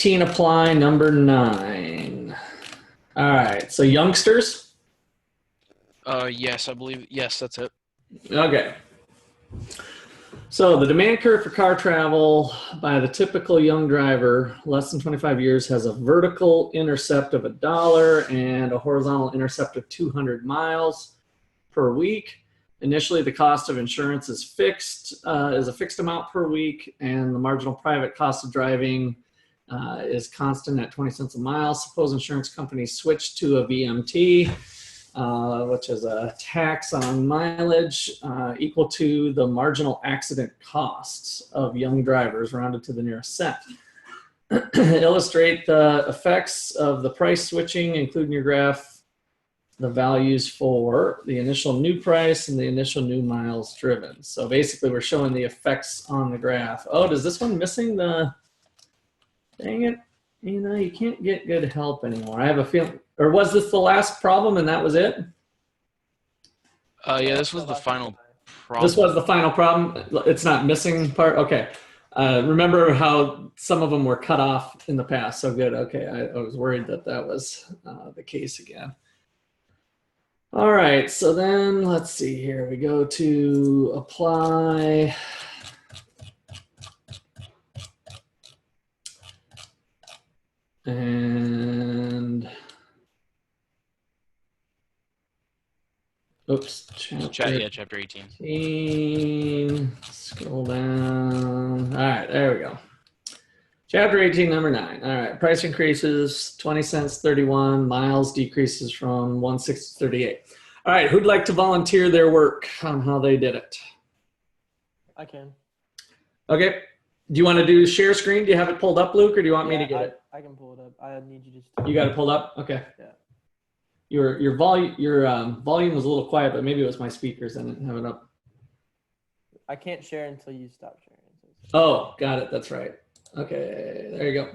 Teen apply number 9. All right, so youngsters? Yes, I believe, yes, that's it. Okay. So the demand curve for car travel by the typical young driver, less than 25 years, has a vertical intercept of $1 and a horizontal intercept of 200 miles per week. Initially, the cost of insurance is fixed, is a fixed amount per week, and the marginal private cost of driving is constant at 20 cents a mile. Suppose insurance companies switch to a VMT, which is a tax on mileage equal to the marginal accident costs of young drivers rounded to the nearest cent. Illustrate the effects of the price switching, including your graph, the values for the initial new price and the initial new miles driven. So basically we're showing the effects on the graph. Oh, does this one missing the, dang it, you know, you can't get good help anymore. I have a feeling, or was this the last problem and that was it? Yeah, this was the final problem. This was the final problem. It's not missing part. Okay. Remember how some of them were cut off in the past. So good. Okay. I was worried that that was the case again. All right. So then let's see here. We go to apply. And oops, chapter 18. Scroll down. All right, there we go. Chapter 18, number 9. All right, price increases 20 cents, 31. Miles decreases from 160 to 38. All right, who'd like to volunteer their work on how they did it? I can. Okay. Do you want to do share screen? Do you have it pulled up, Luke, or do you want me to get it? I can pull it up. I need you to. You got it pulled up? Okay. Yeah. Your volume was a little quiet, but maybe it was my speakers. I didn't have it up. I can't share until you stop sharing. Oh, got it. That's right. Okay, there you go.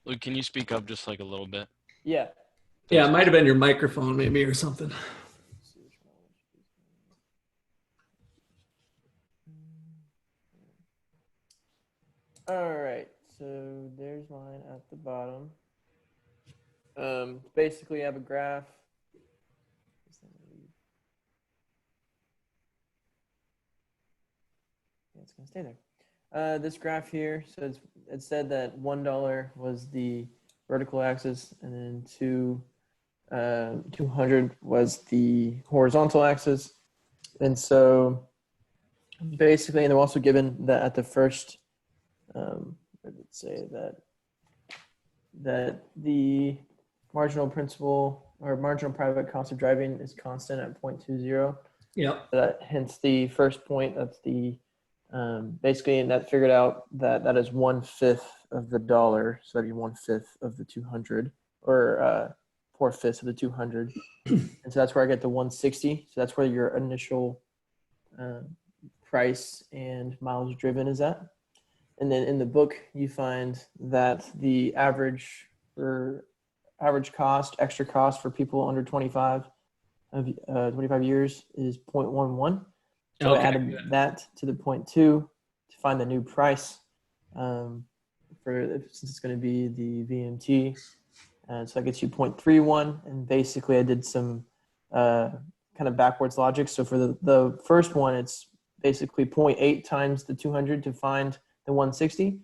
Luke, can you speak up just like a little bit? Yeah. Yeah, it might have been your microphone maybe or something. All right, so there's mine at the bottom. Basically, I have a graph. It's gonna stay there. This graph here says it said that $1 was the vertical axis, and then 200 was the horizontal axis, and so basically, and they're also given that at the first. Let's say that the marginal principal or marginal private cost of driving is constant at 0.20. Yep. That hence the first point. That's the basically, and that figured out that that is 1/5 of the dollar. So that'd be 1/5 of the 200, or 4/5 of the 200. And so that's where I get the 160. So that's where your initial price and miles driven is at. And then in the book, you find that the average cost, extra cost for people under 25 years is 0.11. So I added that to the 0.2 to find the new price since it's going to be the VMT. And so that gets you 0.31. And basically, I did some kind of backwards logic. So for the first one, it's basically 0.8 times the 200 to find the 160,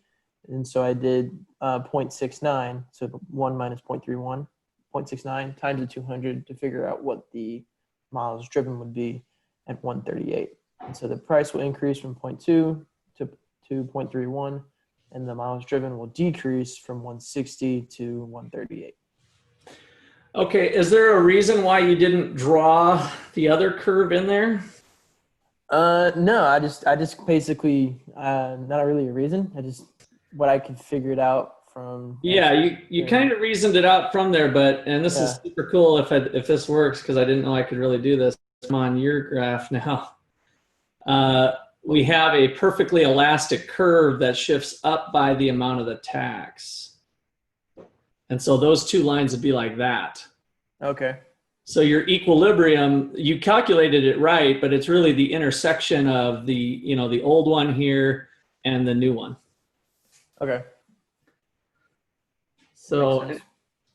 and so I did 0.69, so 1 minus 0.31, 0.69 times the 200 to figure out what the miles driven would be at 138. And so the price will increase from 0.2 to 0.31, and the miles driven will decrease from 160 to 138. Okay, is there a reason why you didn't draw the other curve in there? No, I just basically, not really a reason. What I could figure it out from. Yeah, you kind of reasoned it out from there, and this is super cool if this works, because I didn't know I could really do this. I'm on your graph now. We have a perfectly elastic curve that shifts up by the amount of the tax. And so those two lines would be like that. Okay. So your equilibrium, you calculated it right, but it's really the intersection of the old one here and the new one. Okay. So Makes sense.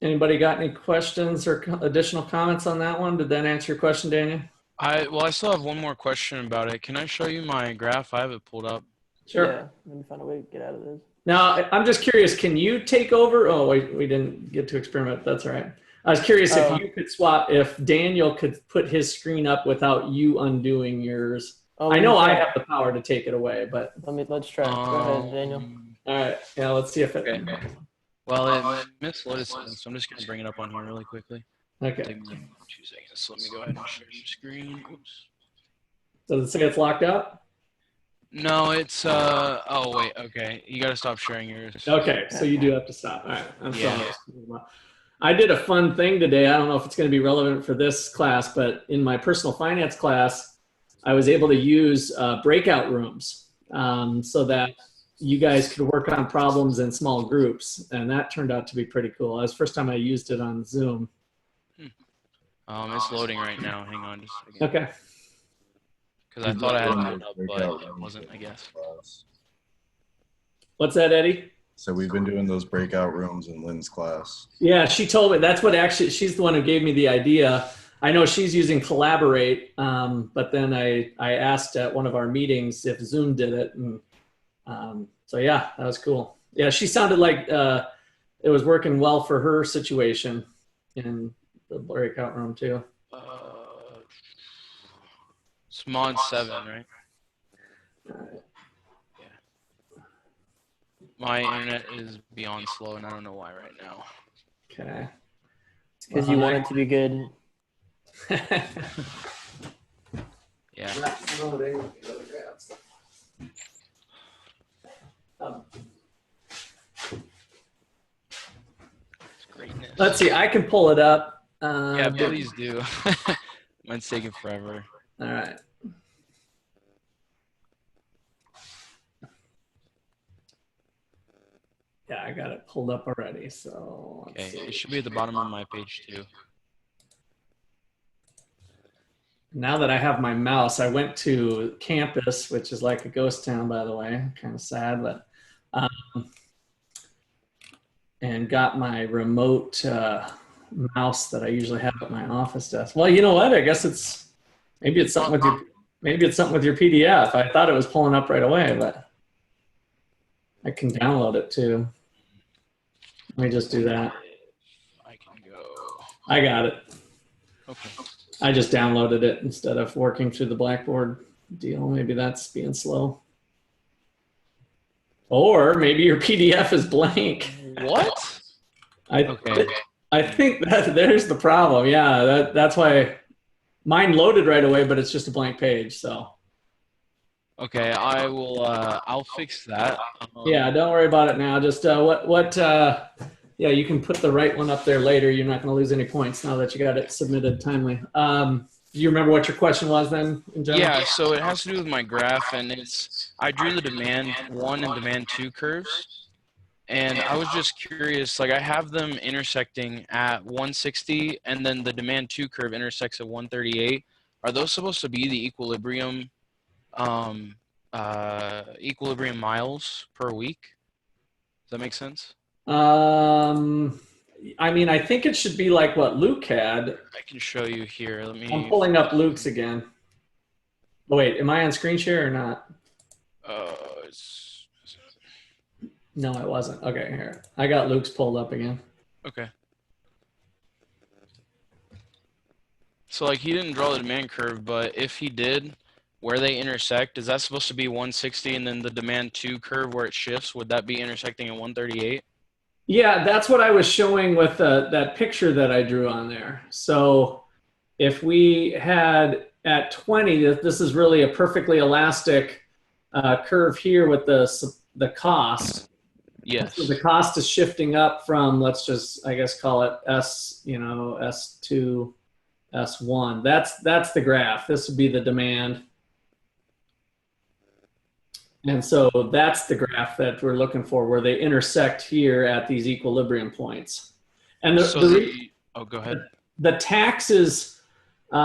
anybody got any questions or additional comments on that one? Did that answer your question, Daniel? I still have one more question about it. Can I show you my graph? I have it pulled up. Sure. Yeah. Let me find a way to get out of this. Now, I'm just curious, can you take over? Oh, wait, we didn't get to experiment. That's all right. I was curious if you could swap, if Daniel could put his screen up without you undoing yours. I know I have the power to take it away, but. Let's try. Go ahead, Daniel. All right. Yeah, let's see if it. Okay. Well, it misloaded something, so I'm just going to bring it up on here really quickly. Okay. Take me 2 seconds. So let me go ahead and share your screen. Oops. Does it say it's locked up? No, it's oh wait, okay. You gotta stop sharing yours. Okay, so you do have to stop. All right. I'm Yeah. sorry. I did a fun thing today. I don't know if it's going to be relevant for this class, but in my personal finance class, I was able to use breakout rooms so that you guys could work on problems in small groups, and that turned out to be pretty cool. That was the first time I used it on Zoom. It's loading right now. Hang on just a second. Okay. Because I thought I had it pulled up, but it wasn't, I guess. What's that, Eddie? So we've been doing those breakout rooms in Lynn's class. Yeah, she told me. That's what actually, she's the one who gave me the idea. I know she's using Collaborate, but then I asked at one of our meetings if Zoom did it. And so yeah, that was cool. Yeah, she sounded like it was working well for her situation in the breakout room too. It's mod 7, right? Yeah. My internet is beyond slow, and I don't know why right now. Okay. It's because you want it to be good. Yeah. Greatness. Let's see. I can pull it up. Yeah, please do. Mine's taking forever. All right. Yeah, I got it pulled up already. So Okay, it should be at the bottom of my page too. Now that I have my mouse, I went to campus, which is like a ghost town, by the way. Kind of sad, but and got my remote mouse that I usually have at my office desk. Well, you know what? I guess it's maybe it's something with your PDF. I thought it was pulling up right away, but I can download it too. Let me just do that. I can go. I got it. Okay. I just downloaded it instead of working through the Blackboard deal. Maybe that's being slow. Or maybe your PDF is blank. What? I think that there's the problem. Yeah, that's why mine loaded right away, but it's just a blank page. So. Okay, I will. I'll fix that. Yeah, don't worry about it now. Just yeah, you can put the right one up there later. You're not going to lose any points now that you got it submitted timely. Do you remember what your question was then in general? Yeah, so it has to do with my graph, and I drew the demand 1 and demand 2 curves, and I was just curious, like I have them intersecting at 160, and then the demand 2 curve intersects at 138. Are those supposed to be the equilibrium miles per week? Does that make sense? I mean, I think it should be like what Luke had. I can show you here. Let me. I'm pulling up Luke's again. Oh, wait, am I on screen share or not? No, it wasn't. Okay, here. I got Luke's pulled up again. Okay. So like he didn't draw the demand curve, but if he did, where they intersect, is that supposed to be 160 and then the demand 2 curve where it shifts, would that be intersecting at 138? Yeah, that's what I was showing with that picture that I drew on there. So if we had at 20, this is really a perfectly elastic curve here with the cost. Yes. So the cost is shifting up from, let's just, I guess, call it S2, S1. That's the graph. This would be the demand. And so that's the graph that we're looking for, where they intersect here at these equilibrium points. And go ahead. The taxes, do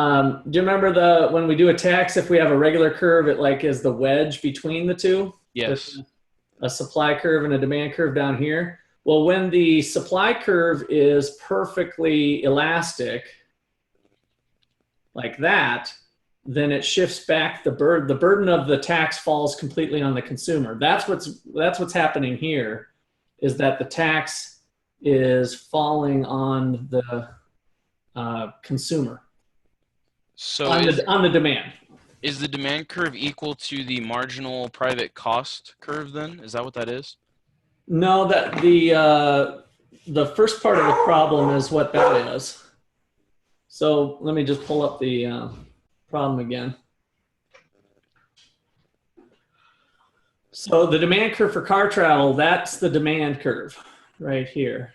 you remember when we do a tax, if we have a regular curve, it like is the wedge between the two? Yes. a supply curve and a demand curve down here. Well, when the supply curve is perfectly elastic, like that, then it shifts back the burden of the tax falls completely on the consumer. That's what's happening here, is that the tax is falling on the consumer, So on the demand. is the demand curve equal to the marginal private cost curve then? Is that what that is? No, that the first part of the problem is what that is. So let me just pull up the problem again. So the demand curve for car travel, that's the demand curve right here.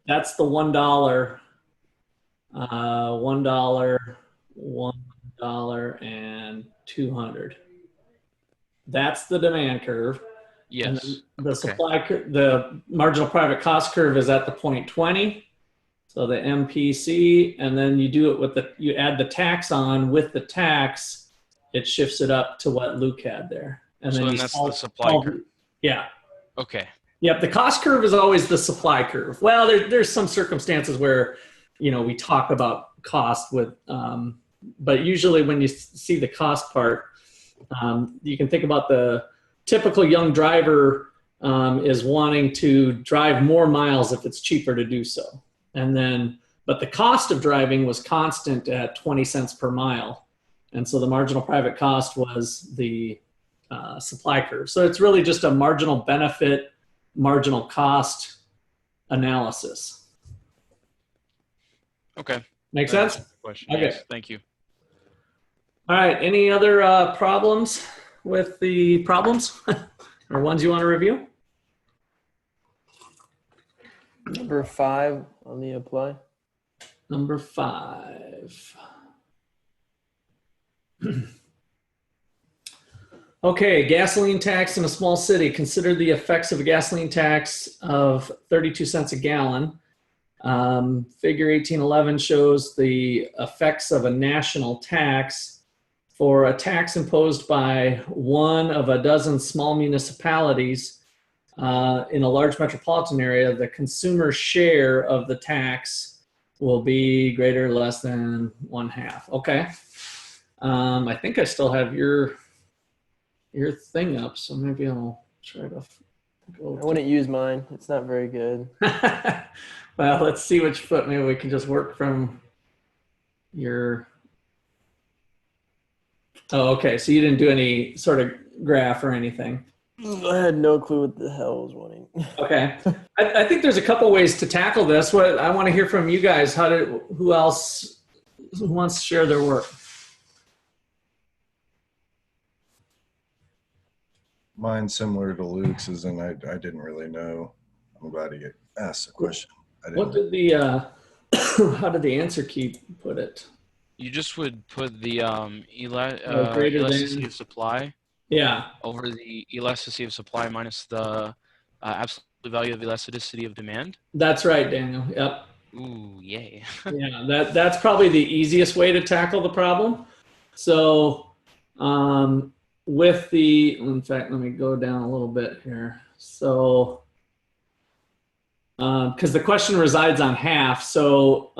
That's the $1, $1, $1, and 200. That's the demand curve. Yes. And the Okay. supply, the marginal private cost curve is at the 0.20. So the MPC, and then you do it with you add the tax on. With the tax, it shifts it up to what Luke had there. And So then then that's the supply curve. Yeah. Okay. Yep. The cost curve is always the supply curve. Well, there's some circumstances where, we talk about cost with, but usually when you see the cost part, you can think about the typical young driver is wanting to drive more miles if it's cheaper to do so. But the cost of driving was constant at 20 cents per mile. And so the marginal private cost was the supply curve. So it's really just a marginal benefit, marginal cost analysis. Okay. Make sense? Question. Okay. Yes. Thank you. All right. Any other problems with the problems or ones you want to review? Number 5 on the apply. Number 5. Okay, gasoline tax in a small city. Consider the effects of a gasoline tax of 32 cents a gallon. Figure 1811 shows the effects of a national tax. For a tax imposed by one of a dozen small municipalities in a large metropolitan area, the consumer share of the tax will be greater or less than 1/2. Okay. I think I still have your thing up, so maybe I'll try to go. I wouldn't use mine. It's not very good. Well, let's see which foot. Maybe we can just work from your. Oh, okay. So you didn't do any sort of graph or anything. I had no clue what the hell I was wanting. Okay. I think there's a couple ways to tackle this. What I want to hear from you guys. Who else wants to share their work? Mine's similar to Luke's, and I didn't really know. I'm glad he asked the question. What did the how did the answer key put it? You just would put the Greater elasticity than. of supply Yeah. over the elasticity of supply minus the absolute value of elasticity of demand. That's right, Daniel. Yep. Ooh, yay. Yeah, that's probably the easiest way to tackle the problem. So in fact, let me go down a little bit here. So because the question resides on half, so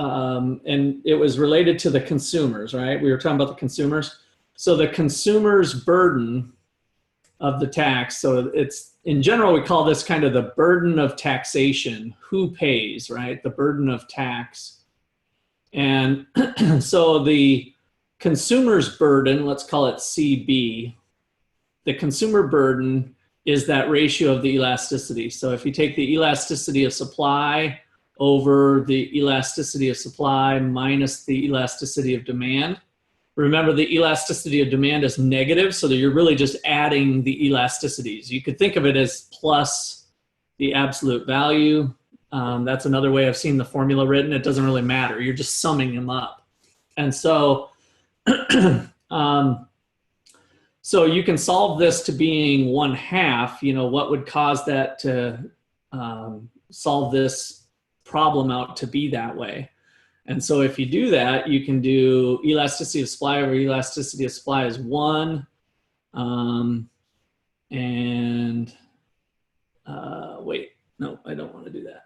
and it was related to the consumers, right? We were talking about the consumers. So the consumer's burden of the tax. So it's, in general, we call this kind of the burden of taxation. Who pays, right? The burden of tax. And so the consumer's burden, let's call it CB, the consumer burden is that ratio of the elasticity. So if you take the elasticity of supply over the elasticity of supply minus the elasticity of demand, remember the elasticity of demand is negative, so that you're really just adding the elasticities. You could think of it as plus the absolute value. That's another way of seeing the formula written. It doesn't really matter. You're just summing them up. And so, so you can solve this to being 1/2. What would cause that to solve this problem out to be that way? And so if you do that, you can do elasticity of supply over elasticity of supply is 1 And wait, no, I don't want to do that.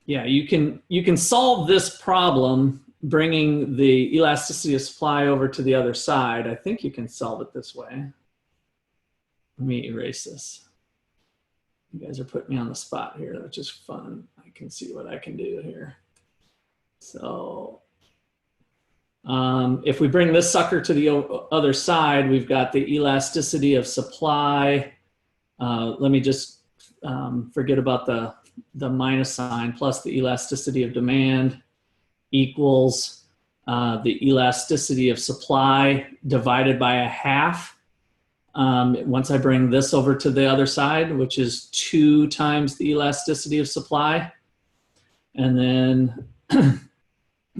Yeah, you can solve this problem bringing the elasticity of supply over to the other side. I think you can solve it this way. Let me erase this. You guys are putting me on the spot here, which is fun. I can see what I can do here. So if we bring this sucker to the other side, we've got the elasticity of supply. Let me just forget about the minus sign, plus the elasticity of demand equals the elasticity of supply divided by a half. Once I bring this over to the other side, which is 2 times the elasticity of supply. And then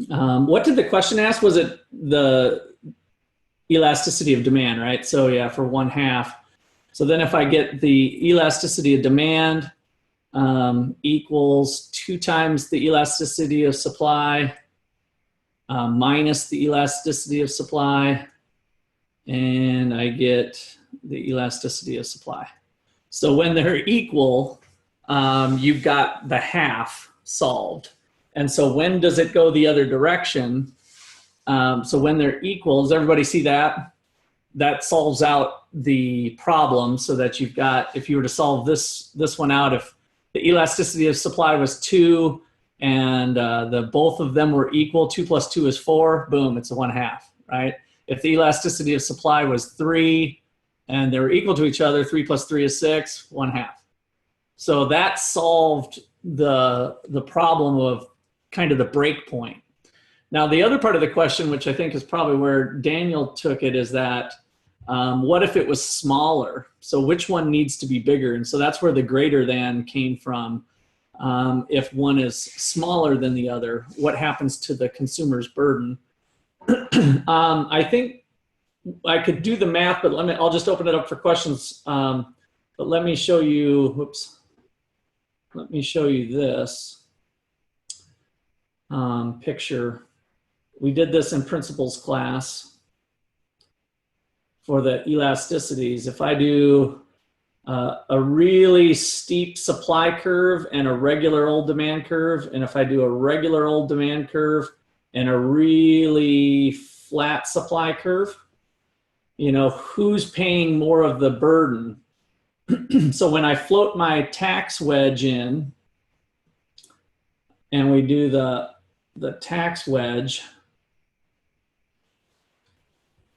what did the question ask? Was it the elasticity of demand, right? So yeah, for 1/2. So then if I get the elasticity of demand equals 2 times the elasticity of supply minus the elasticity of supply, and I get the elasticity of supply. So when they're equal, you've got the half solved. And so when does it go the other direction? So when they're equal, does everybody see that? That solves out the problem so that you've got, if you were to solve this one out, if the elasticity of supply was 2 and both of them were equal, 2 plus 2 is 4, boom, it's a 1/2, right? If the elasticity of supply was 3 and they were equal to each other, 3 plus 3 is 6, 1/2. So that solved the problem of kind of the break point. Now, the other part of the question, which I think is probably where Daniel took it, is that what if it was smaller? So which one needs to be bigger? And so that's where the greater than came from. If one is smaller than the other, what happens to the consumer's burden? I think I could do the math, but I'll just open it up for questions. But let me show you, whoops. Let me show you this picture. We did this in principles class for the elasticities. If I do a really steep supply curve and a regular old demand curve, and if I do a regular old demand curve and a really flat supply curve, you know, who's paying more of the burden? So when I float my tax wedge in and we do the tax wedge,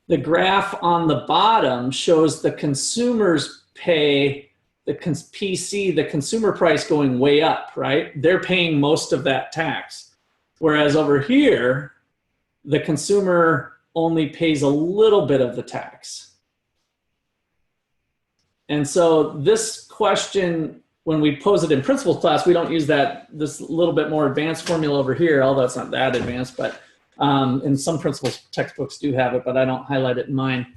the graph on the bottom shows the consumers pay, the PC, the consumer price going way up, right? They're paying most of that tax. Whereas over here, the consumer only pays a little bit of the tax. And so this question, when we pose it in principles class, we don't use this little bit more advanced formula over here, although it's not that advanced, but in some principles textbooks do have it, but I don't highlight it in mine.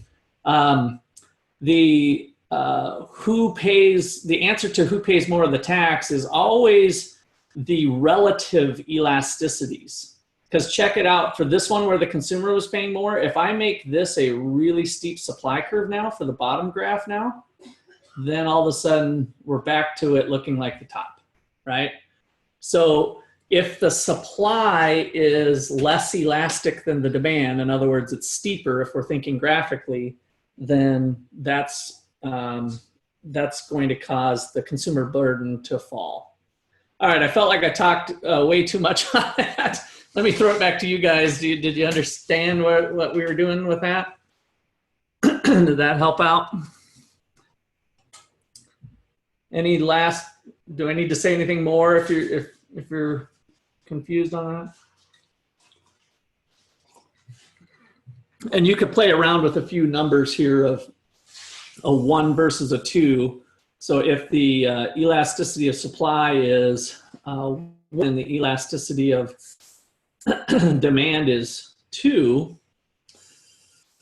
The answer to who pays more of the tax is always the relative elasticities. Because check it out, for this one where the consumer was paying more, if I make this a really steep supply curve now for the bottom graph now, then all of a sudden we're back to it looking like the top, right? So if the supply is less elastic than the demand, in other words, it's steeper if we're thinking graphically, then that's going to cause the consumer burden to fall. All right, I felt like I talked way too much on that. Let me throw it back to you guys. Did you understand what we were doing with that? Did that help out? Any last, do I need to say anything more if you're confused on that? And you could play around with a few numbers here of a 1 versus a 2. So if the elasticity of supply is 1 and the elasticity of demand is 2,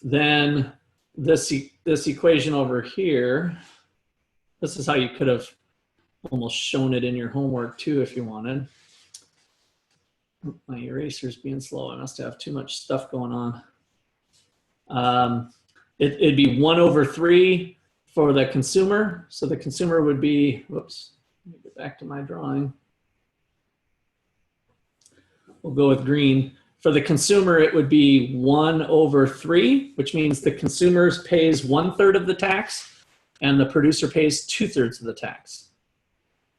then this equation over here, this is how you could have almost shown it in your homework too if you wanted. My eraser's being slow. I must have too much stuff going on. It'd be 1/3 for the consumer. So the consumer would be, whoops, let me get back to my drawing. We'll go with green. For the consumer, it would be 1/3, which means the consumer pays 1/3 of the tax and the producer pays 2/3 of the tax.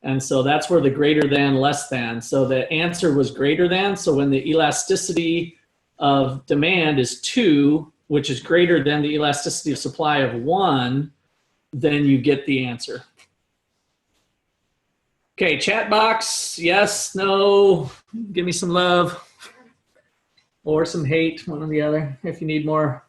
And so that's where the greater than, less than. So the answer was greater than. So when the elasticity of demand is 2, which is greater than the elasticity of supply of 1, then you get the answer. Okay, chat box, yes, no, give me some love or some hate, one or the other, if you need more.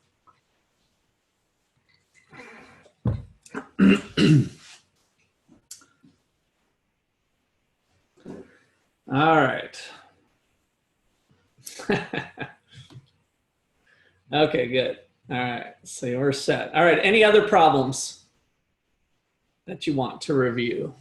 All right. Okay, good. All right, so we're set. All right, any other problems that you want to review?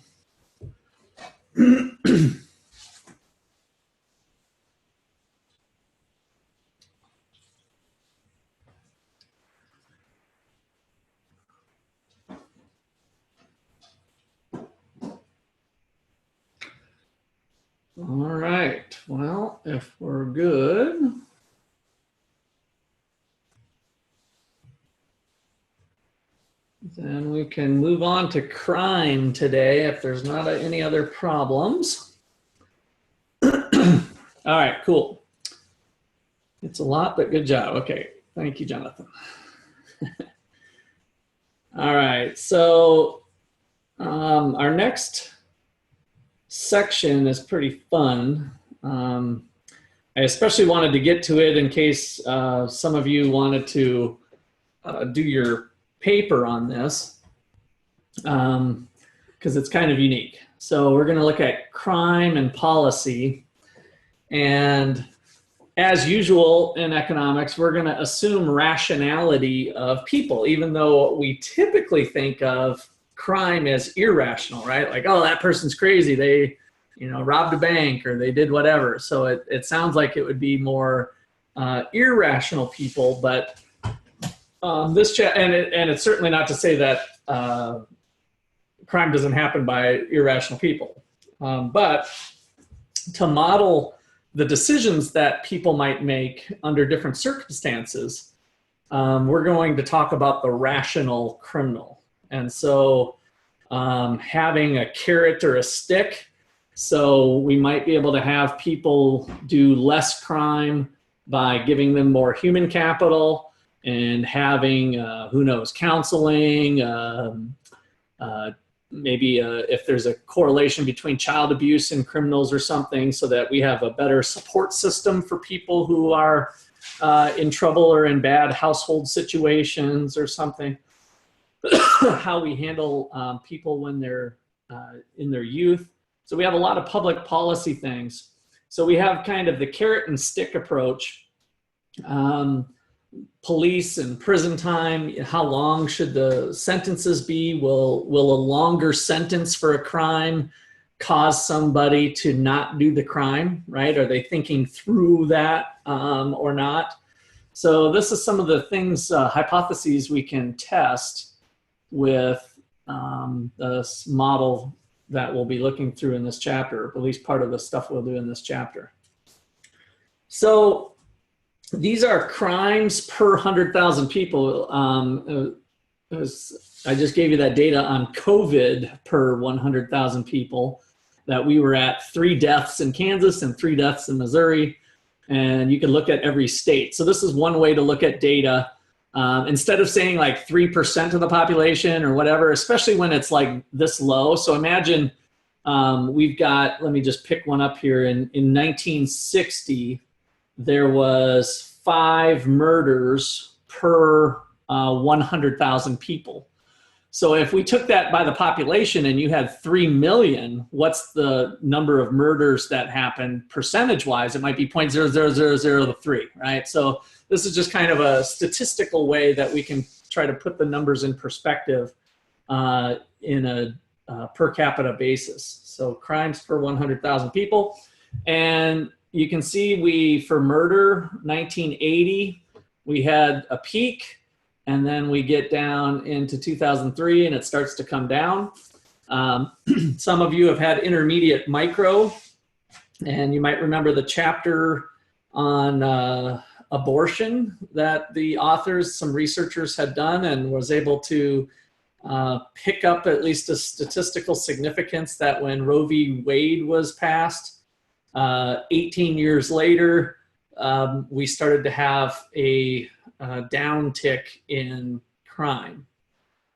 All right, well, if we're good. Then we can move on to crime today if there's not any other problems. All right, cool. It's a lot, but good job. Okay, thank you, Jonathan. All right, so our next section is pretty fun. I especially wanted to get to it in case some of you wanted to do your paper on this because it's kind of unique. So we're going to look at crime and policy. And as usual in economics, we're going to assume rationality of people, even though we typically think of crime as irrational, right? Like, oh, that person's crazy. They, robbed a bank or they did whatever. So it sounds like it would be more irrational people, but and it's certainly not to say that crime doesn't happen by irrational people, but to model the decisions that people might make under different circumstances, we're going to talk about the rational criminal. And so having a carrot or a stick, so we might be able to have people do less crime by giving them more human capital and having, who knows, counseling, maybe if there's a correlation between child abuse and criminals or something, so that we have a better support system for people who are in trouble or in bad household situations or something. How we handle people when they're in their youth. So we have a lot of public policy things. So we have kind of the carrot and stick approach. Police and prison time, how long should the sentences be? Will a longer sentence for a crime cause somebody to not do the crime, right? Are they thinking through that or not? So this is some of the things, hypotheses we can test with this model that we'll be looking through in this chapter, at least part of the stuff we'll do in this chapter. So these are crimes per 100,000 people. I just gave you that data on COVID per 100,000 people, that we were at 3 deaths in Kansas and 3 deaths in Missouri. And you can look at every state. So this is one way to look at data. Instead of saying like 3% of the population or whatever, especially when it's like this low. So imagine we've got, let me just pick one up here. In 1960, there was 5 murders per 100,000 people. So if we took that by the population and you had 3 million, what's the number of murders that happened percentage-wise? It might be 0.00003, right? So this is just kind of a statistical way that we can try to put the numbers in perspective in a per capita basis. So crimes per 100,000 people. And you can see for murder, 1980, we had a peak, and then we get down into 2003 and it starts to come down. Some of you have had intermediate micro, and you might remember the chapter on abortion that the authors, some researchers had done, and was able to pick up at least a statistical significance that when Roe v. Wade was passed, 18 years later, we started to have a downtick in crime.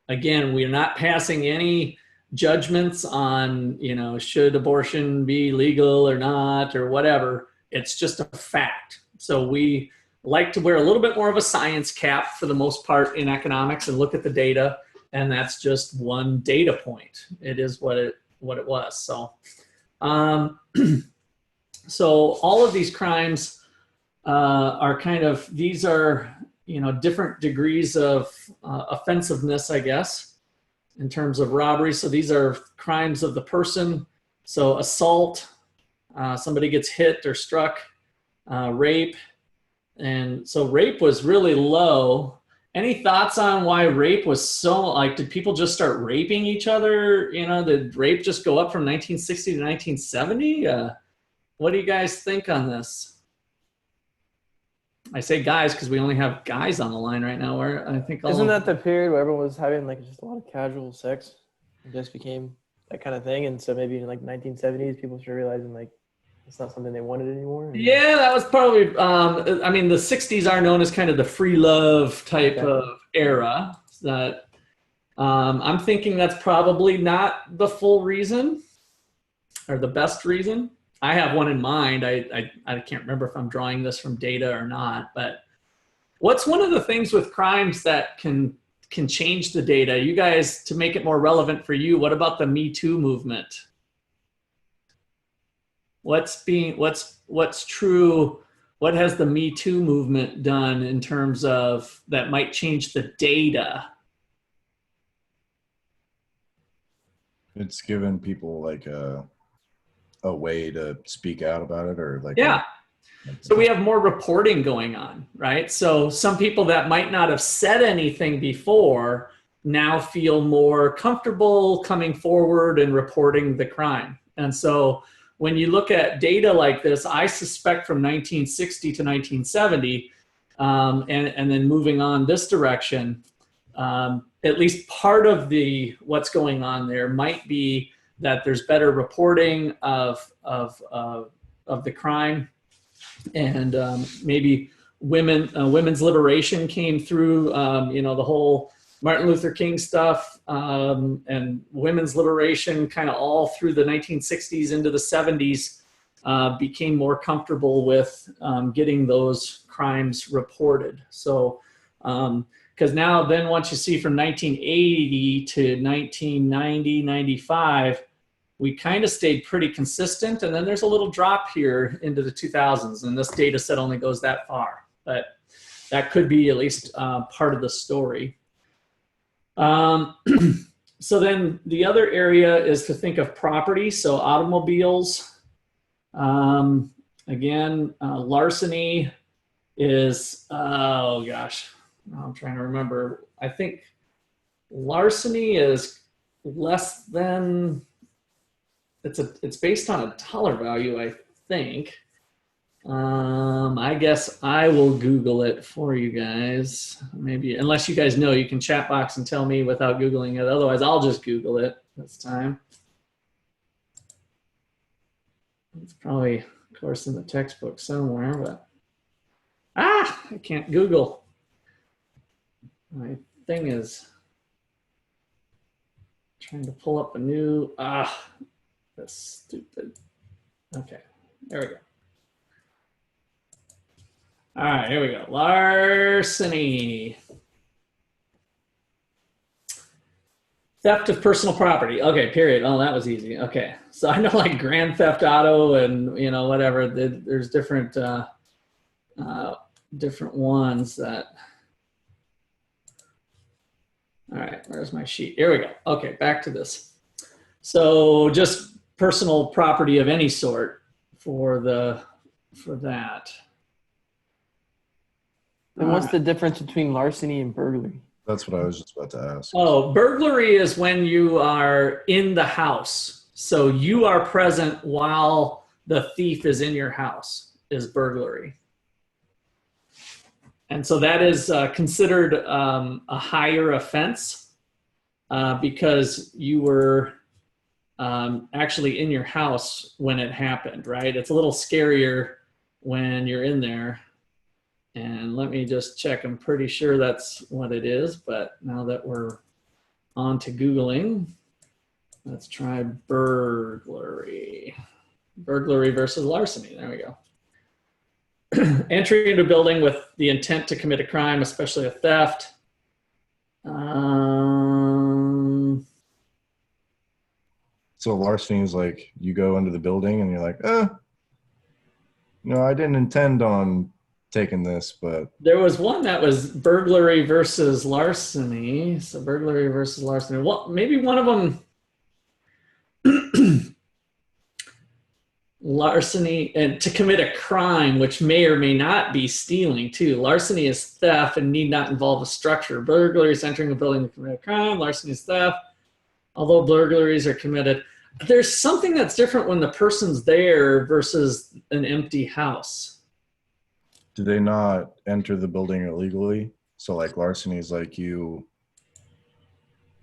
Again, we are not passing any judgments on, should abortion be legal or not or whatever. It's just a fact. So we like to wear a little bit more of a science cap for the most part in economics and look at the data, and that's just one data point. It is what it was. So, so all of these crimes are these are different degrees of offensiveness, I guess, in terms of robbery. So these are crimes of the person. So assault, somebody gets hit or struck, rape. And so rape was really low. Any thoughts on why rape was so, did people just start raping each other? Did rape just go up from 1960 to 1970? What do you guys think on this? I say guys because we only have guys on the line right now. Where I think isn't that the period where everyone was having just a lot of casual sex? It just became that kind of thing, and so maybe in 1970s, people started realizing it's not something they wanted anymore. Yeah, that was probably. The '60s are known as kind of the free love type of era. That I'm thinking that's probably not the full reason or the best reason. I have one in mind. I can't remember if I'm drawing this from data or not, but what's one of the things with crimes that can change the data? You guys, to make it more relevant for you, what about the Me Too movement? What's true? What has the Me Too movement done in terms of that might change the data? It's given people a way to speak out about it, or yeah. So we have more reporting going on, right? So some people that might not have said anything before now feel more comfortable coming forward and reporting the crime. And so when you look at data like this, I suspect from 1960 to 1970, and then moving on this direction, at least part of what's going on there might be that there's better reporting of the crime, and maybe women's liberation came through. The whole Martin Luther King stuff, and women's liberation kind of all through the 1960s into the 70s became more comfortable with getting those crimes reported. So because now then once you see from 1980 to 1990, 95, we kind of stayed pretty consistent, and then there's a little drop here into the 2000s, and this data set only goes that far, but that could be at least part of the story. So then the other area is to think of property. So automobiles, again, larceny is, oh gosh, I'm trying to remember. I think larceny is less than, it's based on a dollar value, I think. I guess I will Google it for you guys. Maybe, unless you guys know, you can chat box and tell me without Googling it. Otherwise, I'll just Google it this time. It's probably, of course, in the textbook somewhere, but I can't Google. My thing is trying to pull up a new, that's stupid. Okay, there we go. All right, here we go. Larceny. Theft of personal property. Okay, period. Oh, that was easy. Okay, so I know like Grand Theft Auto and whatever. There's different different ones that. All right, where's my sheet? Here we go. Okay, back to this. So just personal property of any sort for the for that. And what's the difference between larceny and burglary? That's what I was just about to ask. Oh, burglary is when you are in the house. So you are present while the thief is in your house, is burglary. And so that is considered a higher offense because you were actually in your house when it happened, right? It's a little scarier when you're in there. And let me just check. I'm pretty sure that's what it is. But now that we're on to Googling, let's try burglary. Burglary versus larceny. There we go. Entry into a building with the intent to commit a crime, especially a theft. So larceny is like you go into the building and you're like, no, I didn't intend on taking this, but there was one that was burglary versus larceny. So burglary versus larceny. Well, maybe one of them larceny and to commit a crime, which may or may not be stealing too. Larceny is theft and need not involve a structure. Burglary is entering a building to commit a crime. Larceny is theft. Although burglaries are committed, there's something that's different when the person's there versus an empty house. do they not enter the building illegally? So like larceny is like you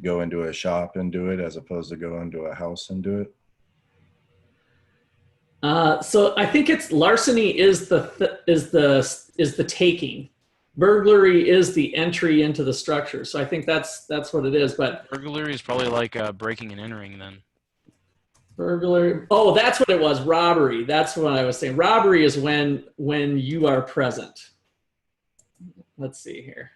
go into a shop and do it as opposed to go into a house and do it? So I think it's larceny is the taking. Burglary is the entry into the structure. So I think that's what it is. But Burglary is probably like breaking and entering then. burglary. Oh, that's what it was. Robbery. That's what I was saying. Robbery is when you are present. Let's see here.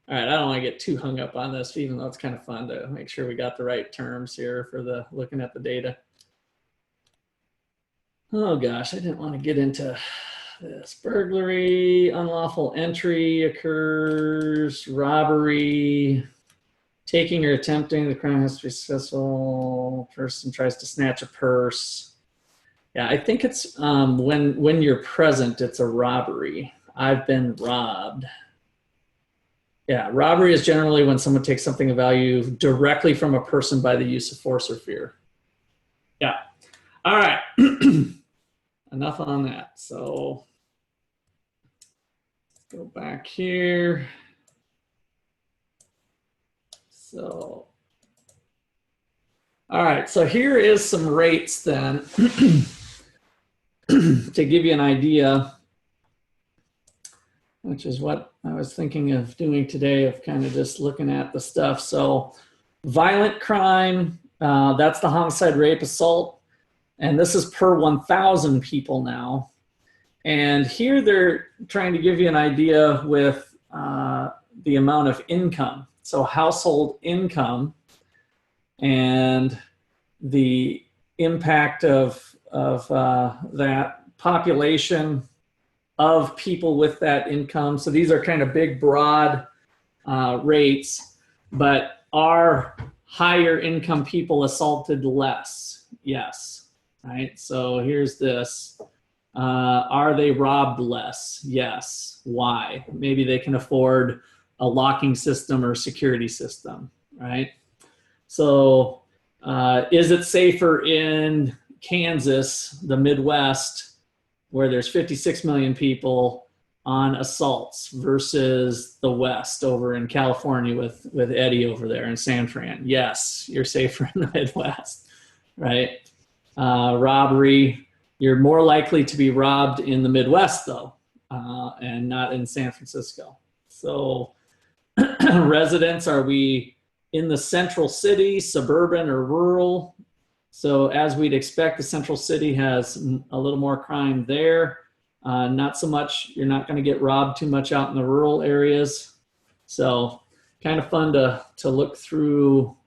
All right, I don't want to get too hung up on this, even though it's kind of fun to make sure we got the right terms here for the looking at the data. Oh gosh, I didn't want to get into this. Burglary, unlawful entry occurs, robbery, taking or attempting the crime has to be successful. Person tries to snatch a purse. Yeah, I think it's when you're present, it's a robbery. I've been robbed. Yeah, robbery is generally when someone takes something of value directly from a person by the use of force or fear. Yeah. All right. Enough on that. So let's go back here. So, all right. So here is some rates then to give you an idea, which is what I was thinking of doing today, of kind of just looking at the stuff. So violent crime, that's the homicide, rape, assault. And this is per 1,000 people now. And here they're trying to give you an idea with the amount of income. So household income and the impact of that population of people with that income. So these are kind of big, broad rates, but are higher income people assaulted less? Yes. Right, so here's this. Are they robbed less? Yes. Why? Maybe they can afford a locking system or security system, right? So is it safer in Kansas, the Midwest, where there's 56 million people on assaults versus the West over in California with Eddie over there in San Fran? Yes, you're safer in the Midwest, right? Robbery, you're more likely to be robbed in the Midwest though, and not in San Francisco. So residents, are we in the central city, suburban, or rural? So as we'd expect, the central city has a little more crime there. Not so much, you're not going to get robbed too much out in the rural areas. So kind of fun to look through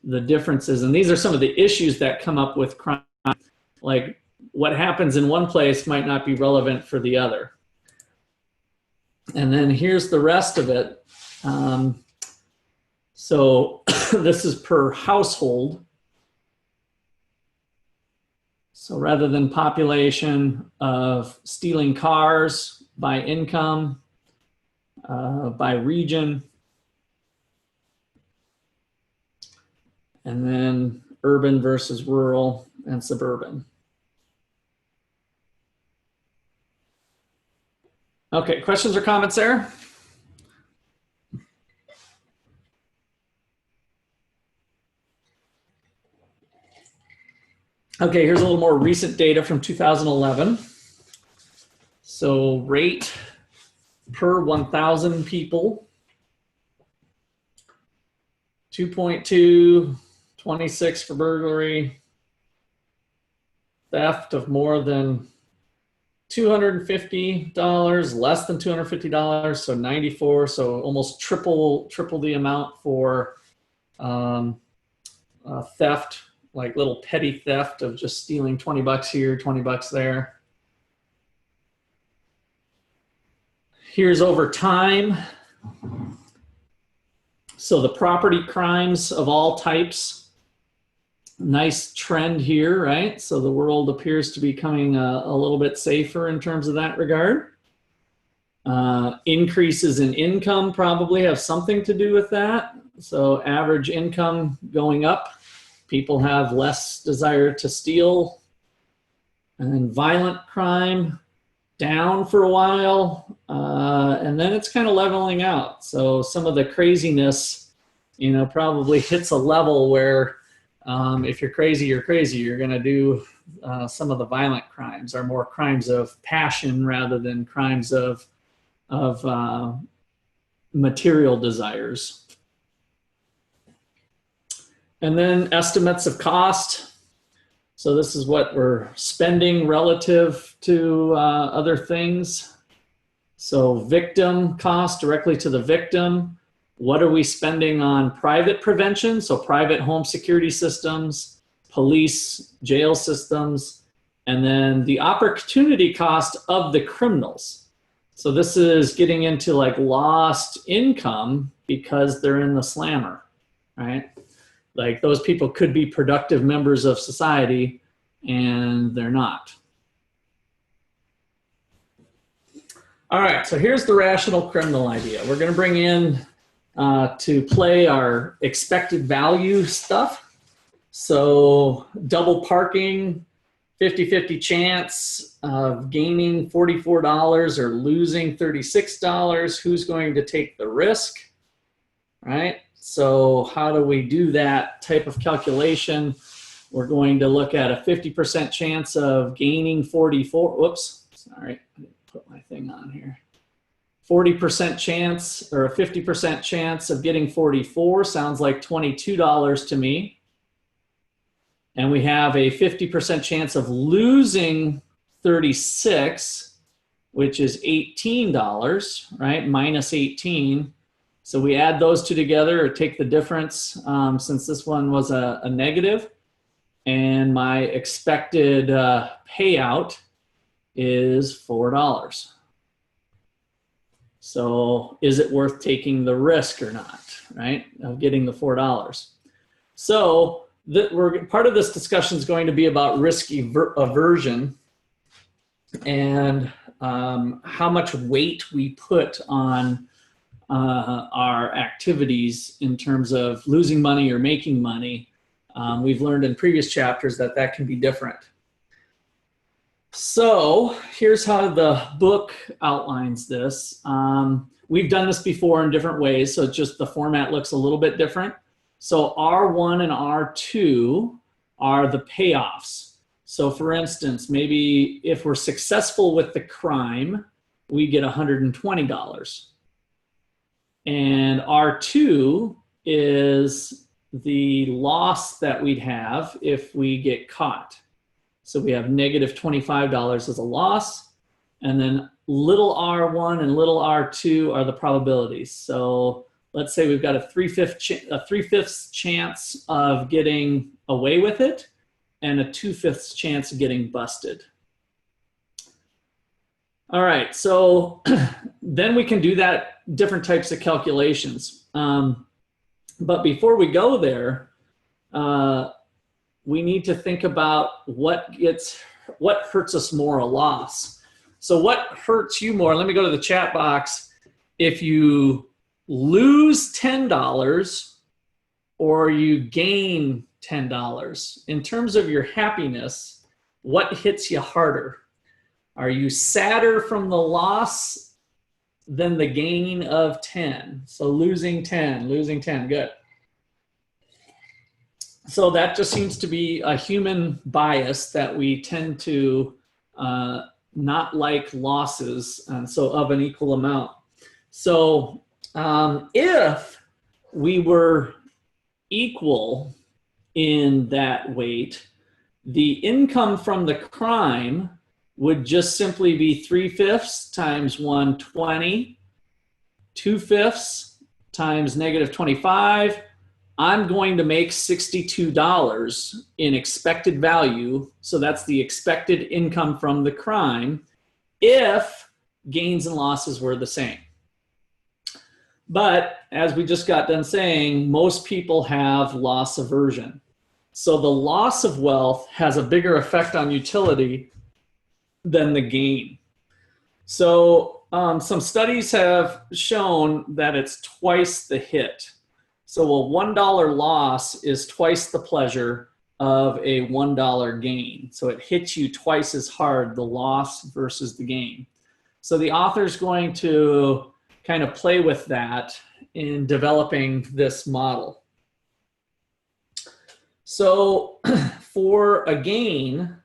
the differences. And these are some of the issues that come up with crime. Like what happens in one place might not be relevant for the other. And then here's the rest of it. So this is per household. So rather than population of stealing cars by income, by region, and then urban versus rural and suburban. Okay, questions or comments there? Okay, here's a little more recent data from 2011. So rate per 1,000 people, 2.2, 26 for burglary, theft of more than $250, less than $250, so 94, so almost triple the amount for theft, like little petty theft of just stealing 20 bucks here, 20 bucks there. Here's over time. So the property crimes of all types, nice trend here, right? So the world appears to be becoming a little bit safer in terms of that regard. Increases in income probably have something to do with that. So average income going up, people have less desire to steal. And then violent crime down for a while, and then it's kind of leveling out. So some of the craziness, you know, probably hits a level where if you're crazy, you're crazy. You're going to do some of the violent crimes are more crimes of passion rather than crimes of material desires. And then estimates of cost. So this is what we're spending relative to other things. So victim cost directly to the victim. What are we spending on private prevention? So private home security systems, police, jail systems, and then the opportunity cost of the criminals. So this is getting into like lost income because they're in the slammer, right? Like those people could be productive members of society and they're not. All right, so here's the rational criminal idea. We're going to bring in to play our expected value stuff. So double parking, 50-50 chance of gaining $44 or losing $36. Who's going to take the risk, right? So how do we do that type of calculation? We're going to look at a 50% chance of gaining 44. Whoops, sorry, I didn't put my thing on here. 40% chance or a 50% chance of getting 44 sounds like $22 to me. And we have a 50% chance of losing 36, which is $18, right? Minus 18. So we add those two together or take the difference since this one was a negative. And my expected payout is $4. So is it worth taking the risk or not, right, of getting the $4? So part of this discussion is going to be about risk aversion and how much weight we put on our activities in terms of losing money or making money. We've learned in previous chapters that that can be different. So here's how the book outlines this. We've done this before in different ways, so just the format looks a little bit different. So R1 and R2 are the payoffs. So for instance, maybe if we're successful with the crime, we get $120. And R2 is the loss that we'd have if we get caught. So we have negative $25 as a loss, and then little r1 and little r2 are the probabilities. So let's say we've got a 3/5 chance of getting away with it and a 2/5 chance of getting busted. All right, so then we can do that different types of calculations. But before we go there, we need to think about what hurts us more, a loss. So what hurts you more? Let me go to the chat box. If you lose $10 or you gain $10, in terms of your happiness, what hits you harder? Are you sadder from the loss than the gain of 10? So losing 10, good. So that just seems to be a human bias that we tend to not like losses, and so of an equal amount. So if we were equal in that weight, the income from the crime would just simply be 3/5 times 120, 2/5 times -25. I'm going to make $62 in expected value. So that's the expected income from the crime if gains and losses were the same. But as we just got done saying, most people have loss aversion. So the loss of wealth has a bigger effect on utility than the gain. So some studies have shown that it's twice the hit. So a $1 loss is twice the pleasure of a $1 gain. So it hits you twice as hard, the loss versus the gain. So the author is going to kind of play with that in developing this model. So for a gain,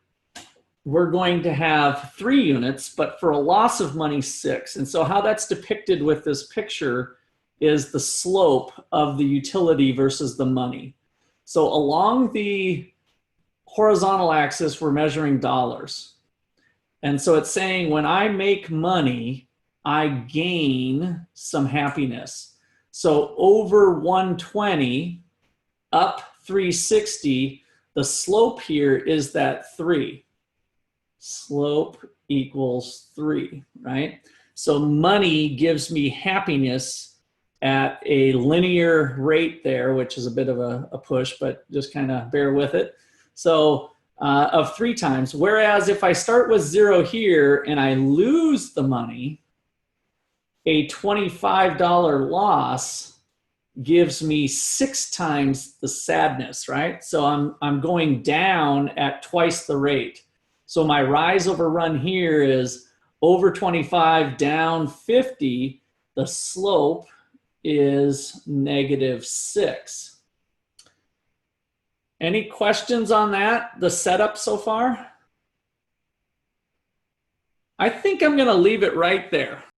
we're going to have 3 units, but for a loss of money, 6. And so how that's depicted with this picture is the slope of the utility versus the money. So along the horizontal axis, we're measuring dollars. And so it's saying when I make money, I gain some happiness. So over 120, up 360, the slope here is that 3. Slope equals 3, right? So money gives me happiness at a linear rate there, which is a bit of a push, but just kind of bear with it. So of 3 times, whereas if I start with 0 here and I lose the money, a $25 loss gives me 6 times the sadness, right? So I'm going down at twice the rate. So my rise over run here is over 25, down 50. The slope is -6. Any questions on that, the setup so far? I think I'm going to leave it right there.